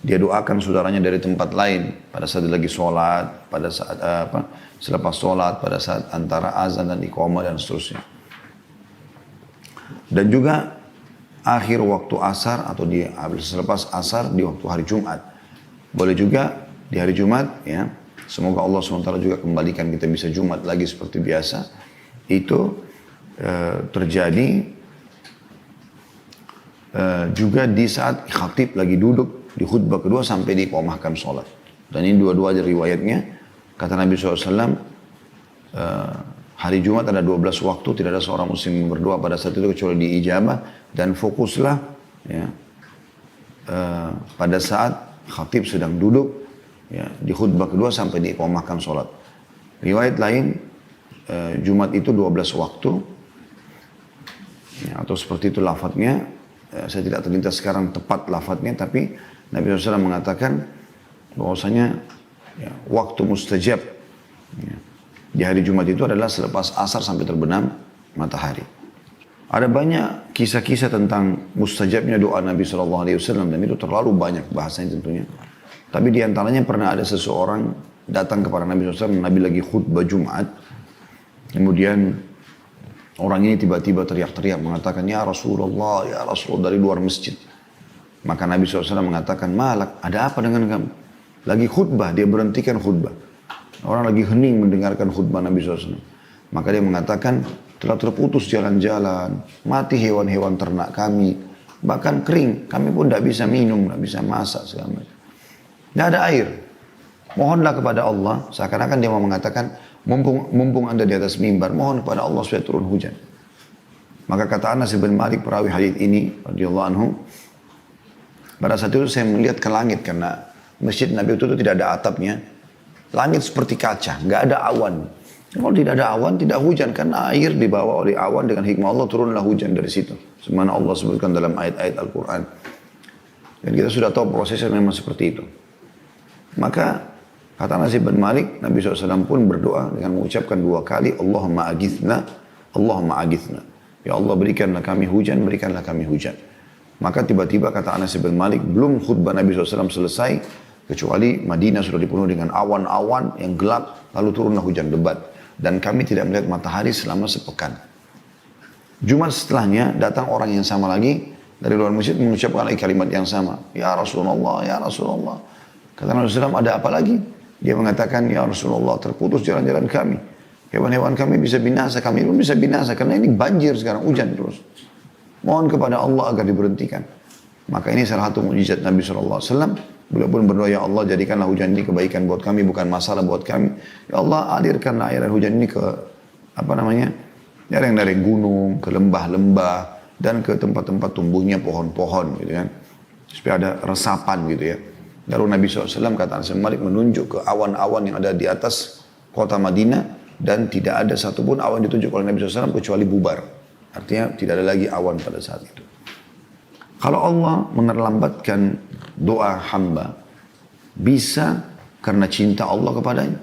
dia doakan saudaranya dari tempat lain pada saat dia lagi sholat, pada saat selepas sholat, pada saat antara azan dan iqamah dan seterusnya. Dan juga akhir waktu asar atau selepas asar di waktu hari Jumat. Boleh juga di hari Jumat, ya. Semoga Allah SWT juga kembalikan kita bisa Jumat lagi seperti biasa. Itu terjadi juga di saat khatib lagi duduk di khutbah kedua sampai diiqamahkan sholat. Dan ini dua-dua ada riwayatnya. Kata Nabi SAW, hari Jumat ada 12 waktu, tidak ada seorang muslim yang berdoa pada saat itu kecuali diijabah. Dan fokuslah ya, pada saat khatib sedang duduk ya, di khutbah kedua sampai diiqamahkan sholat. Riwayat lain, Jumat itu 12 waktu, ya, atau seperti itu lafadznya. Saya tidak terlintas sekarang tepat lafadznya, tapi Nabi SAW mengatakan bahwasanya ya, waktu mustajab ya, di hari Jumat itu adalah selepas asar sampai terbenam matahari. Ada banyak kisah-kisah tentang mustajabnya doa Nabi SAW, dan itu terlalu banyak bahasanya tentunya. Tapi di antaranya pernah ada seseorang datang kepada Nabi SAW, Nabi lagi khutbah Jumat. Kemudian orang ini tiba-tiba teriak-teriak mengatakan, ya Rasulullah dari luar masjid. Maka Nabi SAW mengatakan, malak, ada apa dengan kamu? Lagi khutbah, dia berhentikan khutbah. Orang lagi hening mendengarkan khutbah Nabi SAW. Maka dia mengatakan, telah terputus jalan-jalan, mati hewan-hewan ternak kami, bahkan kering, kami pun tidak bisa minum, tidak bisa masak segala macam. Tidak ada air. Mohonlah kepada Allah, seakan-akan dia mau mengatakan, mumpung anda di atas mimbar, mohon kepada Allah supaya turun hujan. Maka kata Anas bin Malik perawi hadis ini radhiyallahu anhu, Pada saat itu saya melihat ke langit karena masjid Nabi itu tidak ada atapnya. Langit seperti kaca, nggak ada awan. Kalau tidak ada awan, tidak hujan. Karena air dibawa oleh awan dengan hikmah Allah, turunlah hujan dari situ. Semana Allah sebutkan dalam ayat-ayat Al-Quran. Dan kita sudah tahu prosesnya memang seperti itu. Maka kata Anas bin Malik, Nabi SAW pun berdoa dengan mengucapkan 2 kali, Allahumma agithna, Allahumma agithna. Ya Allah berikanlah kami hujan, berikanlah kami hujan. Maka tiba-tiba kata Anas bin Malik, belum khutbah Nabi SAW selesai, kecuali Madinah sudah dipenuhi dengan awan-awan yang gelap, lalu turunlah hujan lebat. Dan kami tidak melihat matahari selama sepekan. Jumat setelahnya datang orang yang sama lagi dari luar masjid mengucapkan lagi kalimat yang sama. Ya Rasulullah, ya Rasulullah. Kata Nabi SAW, ada apa lagi? Dia mengatakan, ya Rasulullah, terputus jalan-jalan kami. Hewan-hewan kami bisa binasa, kami pun bisa binasa. Karena ini banjir sekarang, hujan terus. Mohon kepada Allah agar diberhentikan. Maka ini salah satu mukjizat Nabi SAW. Beliau pun berdoa, ya Allah jadikanlah hujan ini kebaikan buat kami, bukan masalah buat kami. Ya Allah alirkanlah air hujan ini ke, dari gunung, ke lembah-lembah, dan ke tempat-tempat tumbuhnya pohon-pohon gitu kan. Supaya ada resapan gitu ya. Lalu Nabi SAW kata Anas bin Malik menunjuk ke awan-awan yang ada di atas kota Madinah, dan tidak ada satupun awan ditunjuk oleh Nabi SAW kecuali bubar. Artinya tidak ada lagi awan pada saat itu. Kalau Allah menerlambatkan doa hamba, bisa karena cinta Allah kepadanya.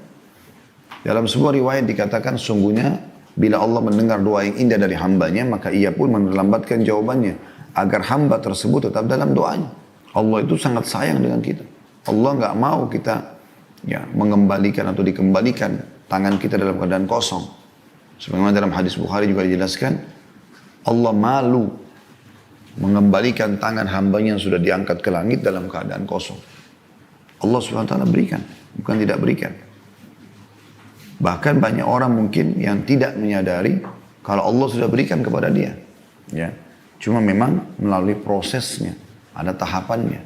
Dalam sebuah riwayat dikatakan sungguhnya bila Allah mendengar doa yang indah dari hambanya, maka ia pun menerlambatkan jawabannya agar hamba tersebut tetap dalam doanya. Allah itu sangat sayang dengan kita. Allah nggak mau kita mengembalikan atau dikembalikan tangan kita dalam keadaan kosong. Sebagaimana dalam hadis Bukhari juga dijelaskan, Allah malu mengembalikan tangan hambanya yang sudah diangkat ke langit dalam keadaan kosong. Allah SWT berikan, bukan tidak berikan. Bahkan banyak orang mungkin yang tidak menyadari kalau Allah sudah berikan kepada dia. Ya, cuma memang melalui prosesnya, ada tahapannya.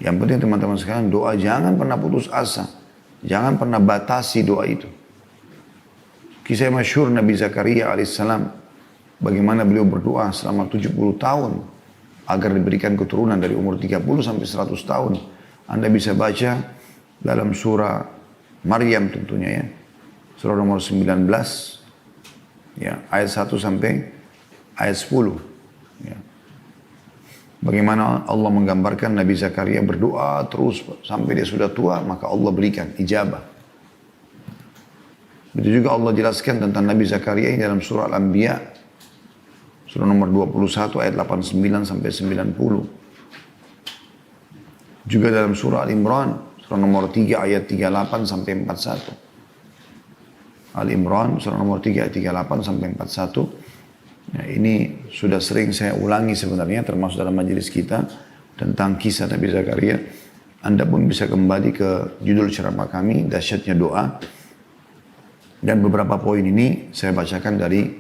Yang penting teman-teman sekalian, doa jangan pernah putus asa. Jangan pernah batasi doa itu. Kisah masyhur Nabi Zakaria alaihissalam, bagaimana beliau berdoa selama 70 tahun agar diberikan keturunan dari umur 30 sampai 100 tahun. Anda bisa baca dalam surah Maryam tentunya ya. Surah nomor 19 ya, ayat 1 sampai ayat 10 ya. Bagaimana Allah menggambarkan Nabi Zakaria berdoa terus sampai dia sudah tua, maka Allah berikan ijabah. Begitu juga Allah jelaskan tentang Nabi Zakaria ini dalam surah Al-Anbiya, surah nomor 21 ayat 89 sampai 90. Juga dalam surah Al-Imran, surah nomor 3 ayat 38 sampai 41. Al-Imran, surah nomor 3 ayat 38 sampai 41. Nah, ini sudah sering saya ulangi sebenarnya, termasuk dalam majelis kita, tentang kisah Nabi Zakaria. Anda pun bisa kembali ke judul ceramah kami, Dahsyatnya Doa. Dan beberapa poin ini saya bacakan dari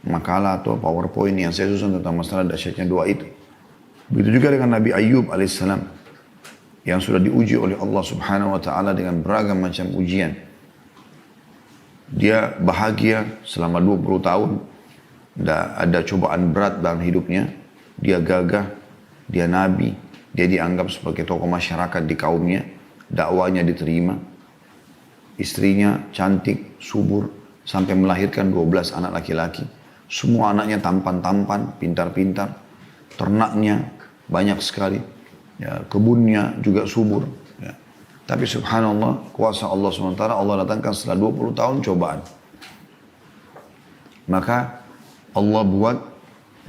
makalah atau PowerPoint yang saya susun tentang masalah dahsyatnya doa itu. Begitu juga dengan Nabi Ayyub alaihissalam yang sudah diuji oleh Allah Subhanahu wa taala dengan beragam macam ujian. Dia bahagia selama 20 tahun. Ada cobaan berat dalam hidupnya. Dia gagah, dia nabi, dia dianggap sebagai tokoh masyarakat di kaumnya. Dakwanya diterima. Istrinya cantik, subur, sampai melahirkan 12 anak laki-laki. Semua anaknya tampan-tampan, pintar-pintar. Ternaknya banyak sekali. Ya, kebunnya juga subur. Ya. Tapi subhanallah, kuasa Allah SWT, Allah datangkan setelah 20 tahun cobaan. Maka Allah buat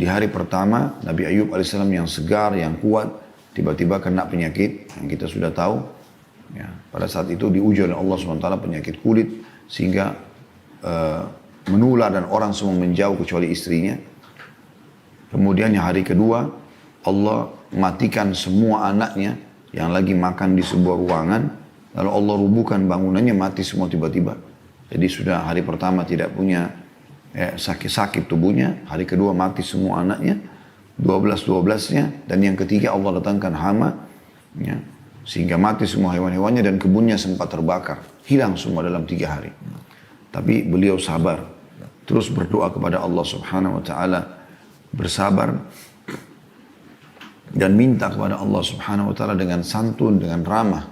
di hari pertama, Nabi Ayyub AS yang segar, yang kuat, tiba-tiba kena penyakit yang kita sudah tahu. Ya, pada saat itu diuji oleh Allah SWT penyakit kulit, sehingga menular dan orang semua menjauh kecuali istrinya. Kemudian yang hari kedua, Allah matikan semua anaknya yang lagi makan di sebuah ruangan. Lalu Allah rubuhkan bangunannya, mati semua tiba-tiba. Jadi sudah hari pertama tidak punya sakit-sakit tubuhnya. Hari kedua mati semua anaknya, 12-12-nya. Dan yang ketiga Allah datangkan hama, ya, sehingga mati semua hewan-hewannya dan kebunnya sempat terbakar. Hilang semua dalam 3 hari. Tapi beliau sabar. Terus berdoa kepada Allah Subhanahu wa ta'ala. Bersabar. dan minta kepada Allah Subhanahu wa taala dengan santun, dengan ramah.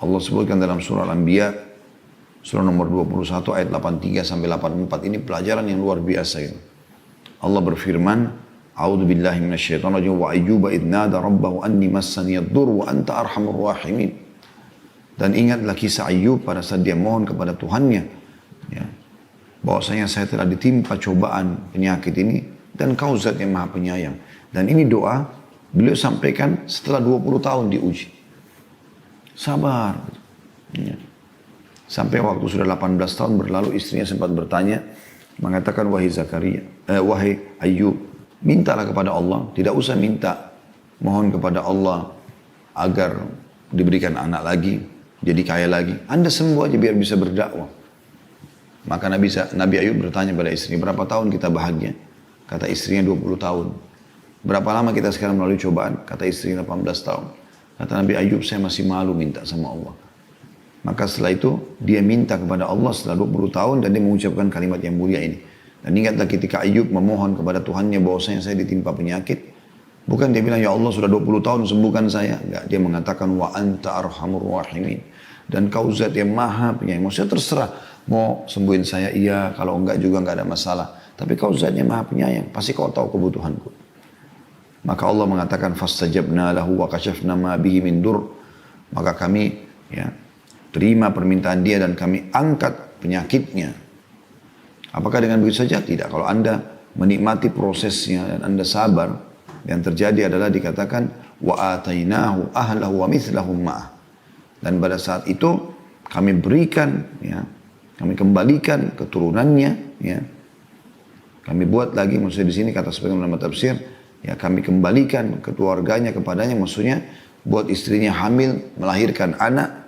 Allah sebutkan dalam surah Al-Anbiya surah nomor 21 ayat 83 sampai 84, ini pelajaran yang luar biasa ini. Allah berfirman, A'udzu billahi minasyaitonir rajim, wa ayyuba idh nada rabbahu anni massani ad-dur wa anta arhamur rahimin. Dan ingatlah kisah Ayyub pada saat dia mohon kepada Tuhannya, ya, bahwasanya saya telah ditimpa cobaan penyakit ini dan kau zat yang maha penyayang. Dan ini doa beliau sampaikan setelah 20 tahun diuji. Sabar. Ya. Sampai waktu sudah 18 tahun berlalu, istrinya sempat bertanya, mengatakan, wahai Ayyub, mintalah kepada Allah, tidak usah minta, mohon kepada Allah agar diberikan anak lagi, jadi kaya lagi. Anda sembuh aja biar bisa berdakwah. Maka Nabi Ayub bertanya pada istri, berapa tahun kita bahagia? Kata istrinya 20 tahun. Berapa lama kita sekarang melalui cobaan? Kata istrinya 18 tahun. Kata Nabi Ayub, saya masih malu minta sama Allah. Maka setelah itu dia minta kepada Allah setelah 20 tahun dan dia mengucapkan kalimat yang mulia ini. Dan ingatlah ketika Ayub memohon kepada Tuhannya bahwasanya saya ditimpa penyakit. Bukan dia bilang, ya Allah sudah 20 tahun sembuhkan saya. Enggak, dia mengatakan, wa anta arhamur rahimin. Dan kau zat yang maha penyayang. Maksudnya terserah, mau sembuhin saya iya, kalau enggak juga enggak ada masalah. Tapi kau zat yang maha penyayang, pasti kau tahu kebutuhanku. Maka Allah mengatakan, fastajabna lahu wa kashafna ma bihi min dur. Maka kami terima permintaan dia dan kami angkat penyakitnya. Apakah dengan begitu saja? Tidak. Kalau Anda menikmati prosesnya dan Anda sabar, yang terjadi adalah dikatakan wa atainahu ahlahu wa mithlahum ma'ah. Dan pada saat itu kami berikan, kami kembalikan keturunannya, kami buat lagi, maksudnya di sini kata sebagian ulama tafsir, kami kembalikan keluarganya kepadanya, maksudnya buat istrinya hamil melahirkan anak,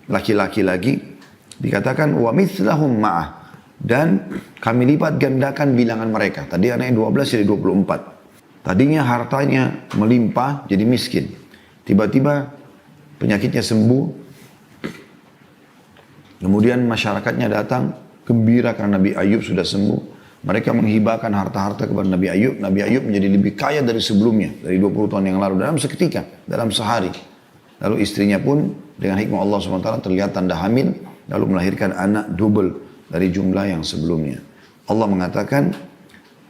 laki-laki lagi, dikatakan wa mithlahum ma'ah, dan kami lipat gandakan bilangan mereka. Tadi anaknya 12 jadi 24. Tadinya hartanya melimpah jadi miskin. Tiba-tiba penyakitnya sembuh. Kemudian masyarakatnya datang gembira karena Nabi Ayub sudah sembuh. Mereka menghibahkan harta-harta kepada Nabi Ayub. Nabi Ayub menjadi lebih kaya dari sebelumnya, dari 20 tahun yang lalu, dalam seketika, dalam sehari. Lalu istrinya pun dengan hikmah Allah SWT terlihat tanda hamil, lalu melahirkan anak double dari jumlah yang sebelumnya. Allah mengatakan,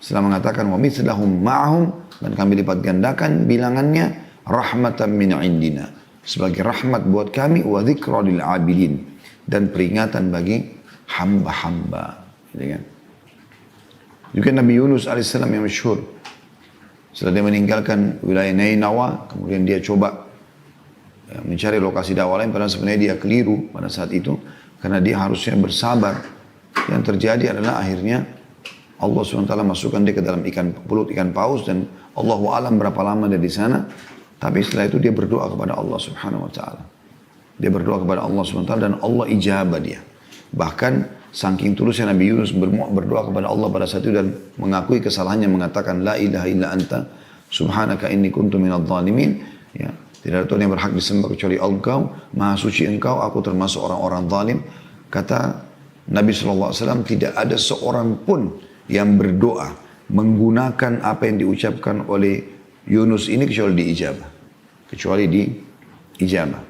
setelah mengatakan wa mithlahum ma'ahum, dan kami lipat gandakan bilangannya, rahmatan min indina, sebagai rahmat buat kami, wa dzikra lil abidin, dan peringatan bagi hamba-hamba. Gitu kan? Juga Nabi Yunus alaihissalam yang masyhur, setelah dia meninggalkan wilayah Nainawa, kemudian dia coba mencari lokasi dakwah lain, padahal sebenarnya dia keliru pada saat itu, karena dia harusnya bersabar. Yang terjadi adalah akhirnya Allah SWT masukkan dia ke dalam belut ikan paus, dan Allahu alam berapa lama dia di sana. Tapi setelah itu dia berdoa kepada Allah Subhanahu Wa Taala. Dia berdoa kepada Allah SWT dan Allah ijabah dia. Bahkan saking tulusnya Nabi Yunus berdoa kepada Allah pada saat itu dan mengakui kesalahannya, mengatakan la ilaha illa anta subhanaka inni kuntu minadh dhalimin. Ya, tidak ada Tuhan yang berhak disembah kecuali Engkau, maha suci Engkau, aku termasuk orang-orang zalim. Kata Nabi SAW, tidak ada seorang pun yang berdoa menggunakan apa yang diucapkan oleh Yunus ini kecuali diijabah. Kecuali diijabah.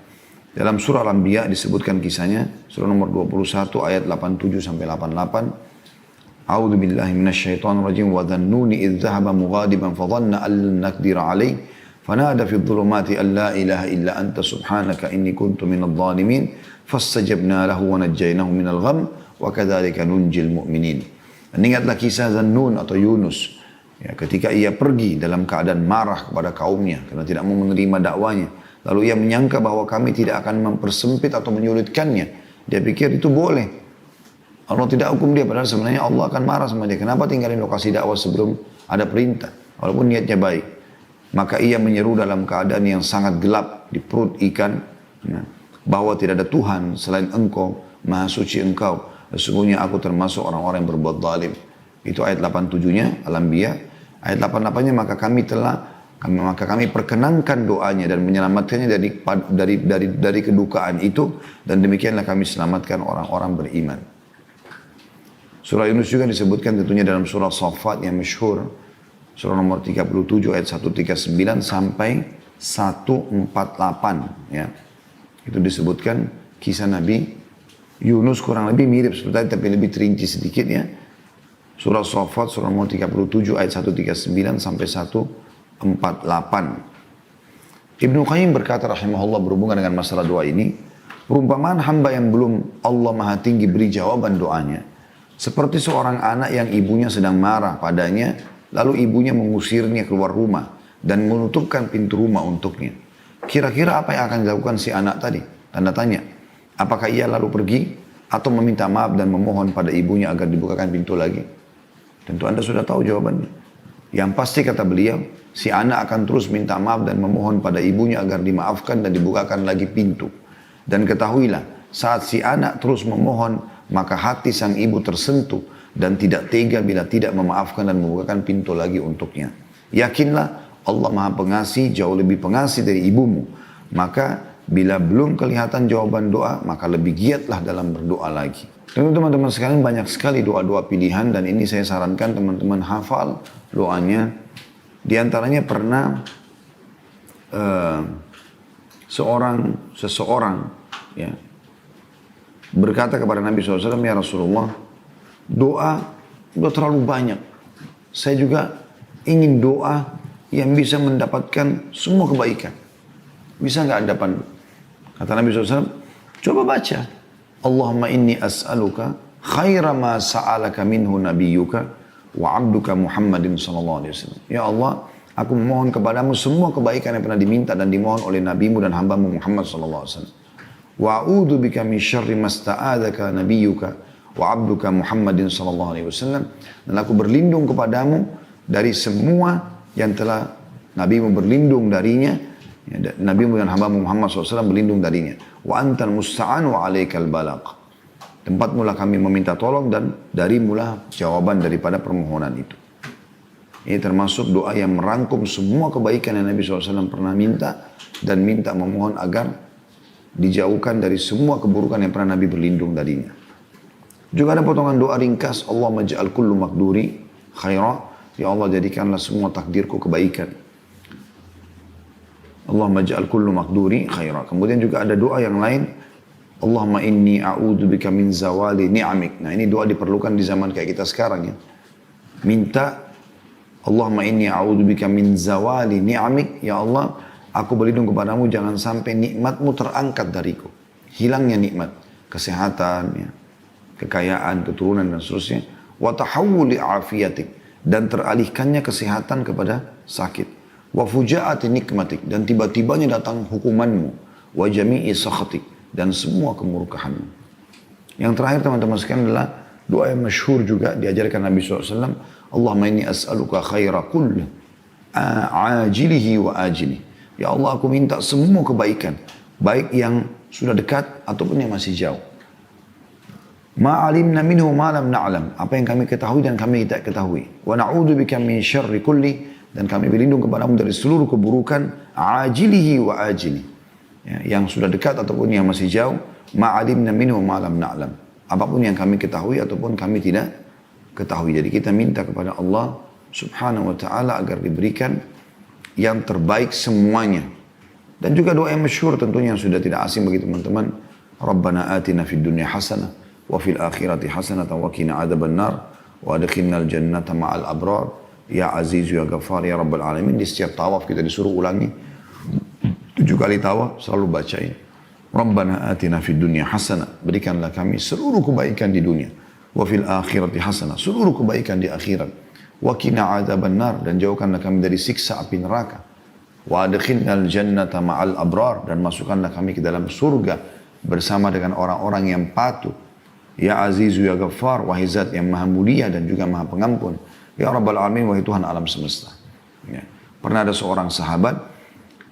Dalam surah Al-Anbiya disebutkan kisahnya, surah nomor 21 ayat 87 sampai 88. A'udzu billahi minasyaitonir rajim, wa dhannuni idz dhahaba mughadiban fa dhanna an lan naqdira alayhi fanada fi dhulumati an la ilaha illa anta subhanaka inni kuntu minadh dhalimin fastajabna lahu wa najjaynahu minal gham wa kadzalika nunjil mu'minin. Dan ingatlah kisah Zannun atau Yunus, ketika ia pergi dalam keadaan marah kepada kaumnya karena tidak mau menerima dakwanya. Lalu ia menyangka bahwa kami tidak akan mempersempit atau menyulitkannya. Dia pikir itu boleh. Allah tidak hukum dia, padahal sebenarnya Allah akan marah sama dia. Kenapa tinggalin lokasi dakwah sebelum ada perintah? Walaupun niatnya baik. Maka ia menyeru dalam keadaan yang sangat gelap di perut ikan, bahwa tidak ada Tuhan selain Engkau, maha suci Engkau. Sesungguhnya aku termasuk orang-orang yang berbuat zalim. Itu ayat 87-nya Al-Anbiya. Ayat 88-nya maka kami perkenankan doanya dan menyelamatkannya dari kedukaan itu, dan demikianlah kami selamatkan orang-orang beriman. Surah Yunus juga disebutkan tentunya dalam surah Saffat yang masyhur. surah nomor 37 ayat 139 sampai 148 ya. Itu disebutkan kisah Nabi Yunus kurang lebih mirip seperti tadi tapi lebih terinci sedikit ya. Surah Shafat surah nomor 37 ayat 139 sampai 148. Ibnu Qayyim berkata rahimahullah berhubungan dengan masalah doa ini, perumpamaan hamba yang belum Allah Maha Tinggi beri jawaban doanya seperti seorang anak yang ibunya sedang marah padanya, lalu ibunya mengusirnya keluar rumah dan menutupkan pintu rumah untuknya. Kira-kira apa yang akan dilakukan si anak tadi? Tanda tanya. Apakah ia lalu pergi atau meminta maaf dan memohon pada ibunya agar dibukakan pintu lagi? Tentu Anda sudah tahu jawabannya. Yang pasti kata beliau, si anak akan terus minta maaf dan memohon pada ibunya agar dimaafkan dan dibukakan lagi pintu. Dan ketahuilah, saat si anak terus memohon, maka hati sang ibu tersentuh dan tidak tega bila tidak memaafkan dan membukakan pintu lagi untuknya. Yakinlah Allah Maha Pengasih, jauh lebih pengasih dari ibumu. Maka bila belum kelihatan jawaban doa, maka lebih giatlah dalam berdoa lagi. Tentu teman-teman sekalian banyak sekali doa-doa pilihan dan ini saya sarankan teman-teman hafal doanya. Di antaranya pernah seseorang ya, berkata kepada Nabi SAW, ya Rasulullah, doa udah terlalu banyak. Saya juga ingin doa yang bisa mendapatkan semua kebaikan. Bisa nggak Anda pandu? Kata Nabi SAW, coba baca. Allahumma inni as'aluka khaira ma sa'alaka minhu nabiyyuka wa abduka Muhammadin sallallahu alaihi wasallam. Ya Allah, aku memohon kepadamu semua kebaikan yang pernah diminta dan dimohon oleh nabimu dan hambamu Muhammad sallallahu alaihi wasallam. Wa a'udzu bika min syarri masta'adzaka nabiyyuka wa abduka Muhammadin sallallahu alaihi wasallam. Dan aku berlindung kepadamu dari semua yang telah nabimu berlindung darinya. Ya, nabimu dan hambamu Muhammad SAW berlindung darinya. Wa antal musta'an wa alaikal balaq. Tempat mula kami meminta tolong dan dari mula jawaban daripada permohonan itu. Ini termasuk doa yang merangkum semua kebaikan yang Nabi SAW pernah minta dan minta memohon agar dijauhkan dari semua keburukan yang pernah Nabi berlindung darinya. Juga ada potongan doa ringkas, Allah maj'al kullu makduri khaira. Ya Allah, jadikanlah semua takdirku kebaikan. Allahumma ja'al kullu makduri khaira. Kemudian juga ada doa yang lain, Allahumma inni a'udzubika min zawali ni'amik. Nah, ini doa diperlukan di zaman kayak kita sekarang ya. Minta Allahumma inni a'udzubika min zawali ni'amik. Ya Allah, aku berlindung kepadamu jangan sampai nikmatmu terangkat dariku. Hilangnya nikmat, kesehatan ya, kekayaan, keturunan dan seterusnya. Wa tahawuli afiyatik, dan teralihkannya kesehatan kepada sakit. Wa fujaati nikmatik, dan tiba-tibanya datang hukumanmu. Wa jami'i sakhatik, dan semua kemurkahanmu. Yang terakhir teman-teman sekalian adalah doa yang masyhur juga diajarkan Nabi SAW. Allahumma inni as'aluka khaira kulli ajilihi wa ajili. Ya Allah, aku minta semua kebaikan, baik yang sudah dekat ataupun yang masih jauh. Ma'alimna minhu ma lam na'lam, apa yang kami ketahui dan kami tidak ketahui. Wa na'udzubika min syarri kulli, dan kami berlindung kepadamu dari seluruh keburukan ajilihi wa ajili. Ya, yang sudah dekat ataupun yang masih jauh. Ma'alimna minhu ma lam na'lam, apapun yang kami ketahui ataupun kami tidak ketahui. Jadi kita minta kepada Allah Subhanahu wa ta'ala agar diberikan yang terbaik semuanya. Dan juga doa yang masyhur tentunya yang sudah tidak asing bagi teman-teman. Rabbana atina fid dunya hasanah wa fil akhirati hasanah wa qina adzabannar wa adkhilnal jannata ma'al abrar ya aziz ya ghafar ya rabbal alamin. Di setiap tawaf kita disuruh ulangi 7 kali tawaf, selalu bacain Rabbana atina fid dunya hasanah, berikanlah kami seluruh kebaikan di dunia, wa fil akhirati hasanah, seluruh kebaikan di akhirat, wa qina adzabannar, dan jauhkanlah kami dari siksa api neraka, wa adkhilnal jannata ma'al abrar, dan masukkanlah kami ke dalam surga bersama dengan orang-orang yang patuh. Ya Azizu ya Ghaffar, wahai zat yang maha mulia dan juga maha pengampun. Ya Rabbal Alamin, wahai Tuhan alam semesta. Ya. Pernah ada seorang sahabat,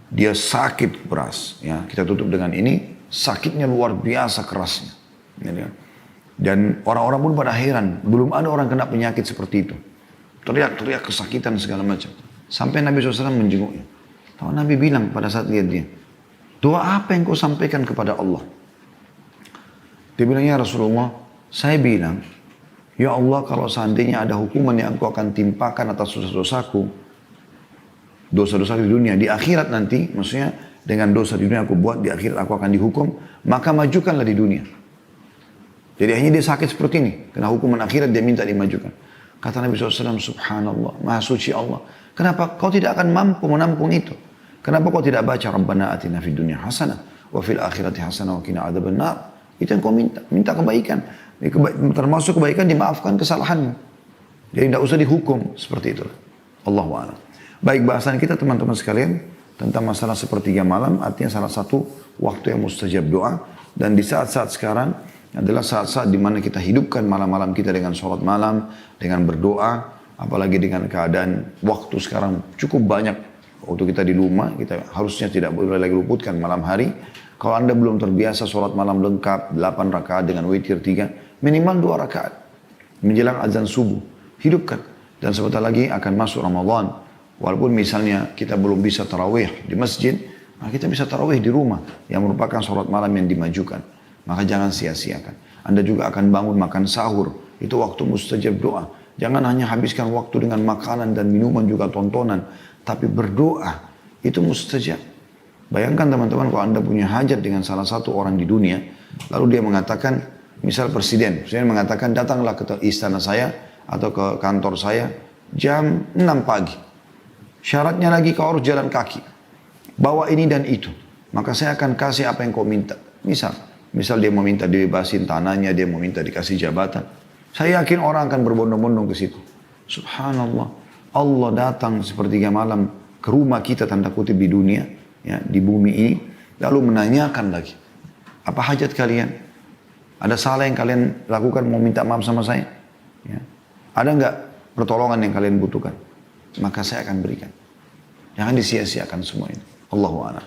dia sakit keras. Ya. Kita tutup dengan ini, sakitnya luar biasa kerasnya. Ya. Dan orang-orang pun pada heran, belum ada orang kena penyakit seperti itu. Teriak-teriak kesakitan segala macam. Sampai Nabi SAW menjenguknya. Lalu Nabi bilang pada saat lihat dia, doa apa yang kau sampaikan kepada Allah? Dia bilang, ya Rasulullah, saya bilang, Ya Allah, kalau seandainya ada hukuman yang Engkau akan timpakan atas dosa-dosaku, dosa-dosa di dunia, di akhirat nanti, maksudnya dengan dosa di dunia aku buat, di akhirat aku akan dihukum, maka majukanlah di dunia. Jadi hanya dia sakit seperti ini, kena hukuman akhirat dia minta dimajukan. Kata Nabi SAW, subhanallah, maha suci Allah. Kenapa kau tidak akan mampu menampung itu? Kenapa kau tidak baca Rabbana atina fid dunya hasanah, wa fil akhirati hasanah wa qina adzabannar? Itu yang kau minta, minta kebaikan. Termasuk kebaikan dimaafkan kesalahanmu. Jadi tidak usah dihukum seperti itu. Allahu a'lam. Baik, bahasan kita teman-teman sekalian tentang masalah sepertiga malam, artinya salah satu waktu yang mustajab doa. Dan di saat-saat sekarang adalah saat-saat di mana kita hidupkan malam-malam kita dengan sholat malam, dengan berdoa, apalagi dengan keadaan waktu sekarang cukup banyak. Waktu kita di rumah, kita harusnya tidak boleh lagi luputkan malam hari. Kalau Anda belum terbiasa sholat malam lengkap, 8 rakaat dengan witir 3, minimal 2 rakaat. Menjelang azan subuh, hidupkan. Dan sebentar lagi akan masuk Ramadan. Walaupun misalnya kita belum bisa tarawih di masjid, nah kita bisa tarawih di rumah, yang merupakan sholat malam yang dimajukan. Maka jangan sia-siakan. Anda juga akan bangun makan sahur, itu waktu mustajab doa. Jangan hanya habiskan waktu dengan makanan dan minuman juga tontonan, tapi berdoa, itu mustajab. Bayangkan teman-teman kalau Anda punya hajat dengan salah satu orang di dunia, lalu dia mengatakan, misal presiden mengatakan datanglah ke istana saya atau ke kantor saya jam 6 pagi. Syaratnya lagi kau harus jalan kaki. Bawa ini dan itu. Maka saya akan kasih apa yang kau minta. Misal dia mau minta dibebasin tanahnya, dia mau minta dikasih jabatan. Saya yakin orang akan berbondong-bondong ke situ. Subhanallah. Allah datang sepertiga malam ke rumah kita tanda kutip di dunia, ya, di bumi ini, lalu menanyakan lagi, apa hajat kalian? Ada salah yang kalian lakukan mau minta maaf sama saya? Ya. Ada enggak pertolongan yang kalian butuhkan? Maka saya akan berikan. Jangan disia-siakan semua ini. Allahu a'lam.